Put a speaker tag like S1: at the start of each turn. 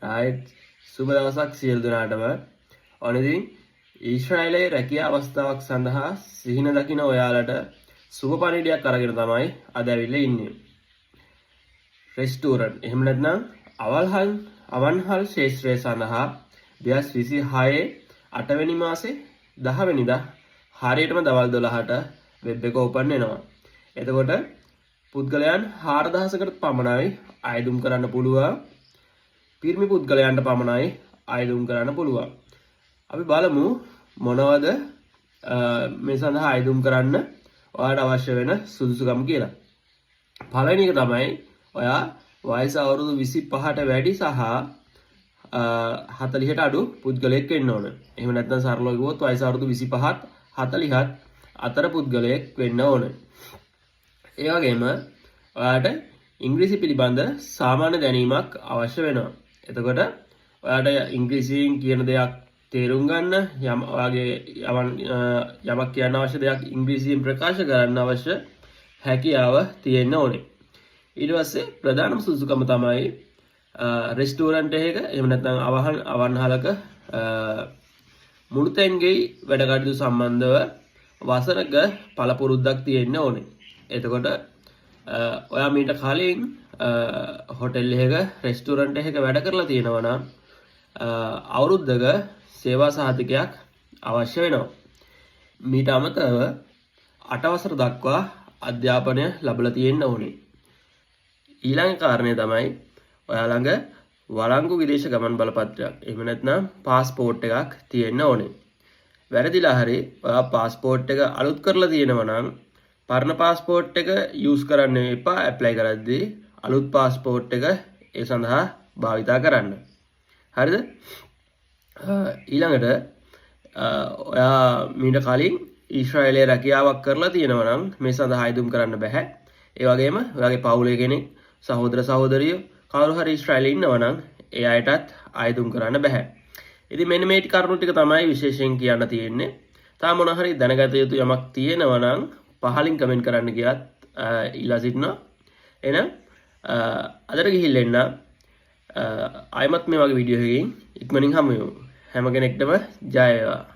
S1: right සුබ දවසක් සියලු දෙනාටම. ඔන්න ඉතින් ඊශ්‍රායලයේ රැකියා අවස්ථාවක් සඳහා සිහින දකින ඔයාලට සුබ පණිවිඩයක් අරගෙන තමයි අද ඇවිල්ලා ඉන්නේ. රෙස්ටෝරන්ට් එහෙම නැත්නම් අවන්හල් ශේෂ්ත්‍රය සඳහා 2026 8 වෙනි මාසේ 10 වෙනිදා හරියටම දවල් 12ට වෙබ් එක ඕපන් වෙනවා. එතකොට පුද්ගලයන් 4000කට පමණයි අයදුම් කරන්න පුළුවන්. පිරිමි පුද්ගලයන්ට පමණයි අයදුම් කරන්න පුළුවන්. අපි බලමු මොනවද මේ සඳහා අයදුම් කරන්න ඔයාලට අවශ්‍ය වෙන සුදුසුකම් කියලා. පළවෙනි එක තමයි ඔයා වයස අවුරුදු 25ට වැඩි සහ 40ට අඩු පුද්ගලයෙක් වෙන්න ඕන. එහෙම නැත්නම් සරලව කිව්වොත් වයස අවුරුදු 25ත් 40ත් අතර පුද්ගලයෙක් වෙන්න ඕන. ඒ වගේම ඔයාලට ඉංග්‍රීසි පිළිබඳ සාමාන්‍ය දැනීමක් අවශ්‍ය වෙනවා. එතකොට ඔයාලට ඉංග්‍රීසියෙන් කියන දෙයක් තේරුම් ගන්න ඔයාගේ යමක් කියන්න අවශ්‍ය දෙයක් ඉංග්‍රීසියෙන් ප්‍රකාශ කරන්න අවශ්‍ය හැකියාව තියෙන්න ඕනේ. ඊට පස්සේ ප්‍රධානම සුදුසුකම තමයි රෙස්ටෝරන්ට් එකක එහෙම නැත්නම් අවන්හලක මුළුතැන්ගෙයි වැඩ කටයුතු සම්බන්ධව වසරක පළපුරුද්දක් තියෙන්න ඕනේ. එතකොට ඔයා මීට කලින් හොටෙල් එකක රෙස්ටෝරන්ට් එකක වැඩ කරලා තියෙනවා නම් අවුරුද්දක සේවා සහතිකයක් අවශ්‍ය වෙනවා. මීට අමතරව 8 වසර දක්වා අධ්‍යාපනය ලැබලා තියෙන්න ඕනේ. ඊළඟ කාරණය තමයි ඔයා ළඟ වළංගු විදේශ ගමන් බලපත්‍රයක් එහෙම නැත්නම් પાස්පෝර්ට් එකක් තියෙන්න ඕනේ. වැරදිලා හරි ඔයා પાස්පෝර්ට් එක අලුත් කරලා තියෙනවා නම් පරණ પાස්පෝර්ට් එක යූස් කරන්න එපා. ඇප්ලයි කරද්දී අලුත් પાස්පෝර්ට් එක ඒ සඳහා භාවිතා කරන්න. හරිද? ඊළඟට ඔයා මීට කලින් ඊශ්‍රායලයේ රැකියාවක් කරලා තියෙනවා නම් මේ සඳහා අයදුම් කරන්න බෑ. ඒ වගේම ඔයාගේ පවුලේ කෙනෙක් සහෝදර සහෝදරියෝ කවුරු හරි ඊශ්‍රායලයේ ඉන්නවා නම් ඒ අයටත් අයදුම් කරන්න බෑ. ඉතින් මෙන්න මේ කරුණු ටික තමයි විශේෂයෙන් කියන්න තියෙන්නේ. තා මොන හරි දැනගත යුතු යමක් තියෙනවා නම් පහලින් කමෙන්ට් කරන්න කියත් ඉල්ලා සිටිනවා. එහෙනම් අදට ගිහිල්ලා එන්න ආයමත් මේ වගේ වීඩියෝ එකකින් ඉක්මනින් හමු වෙමු. හැම කෙනෙක්ටම ජය වේවා.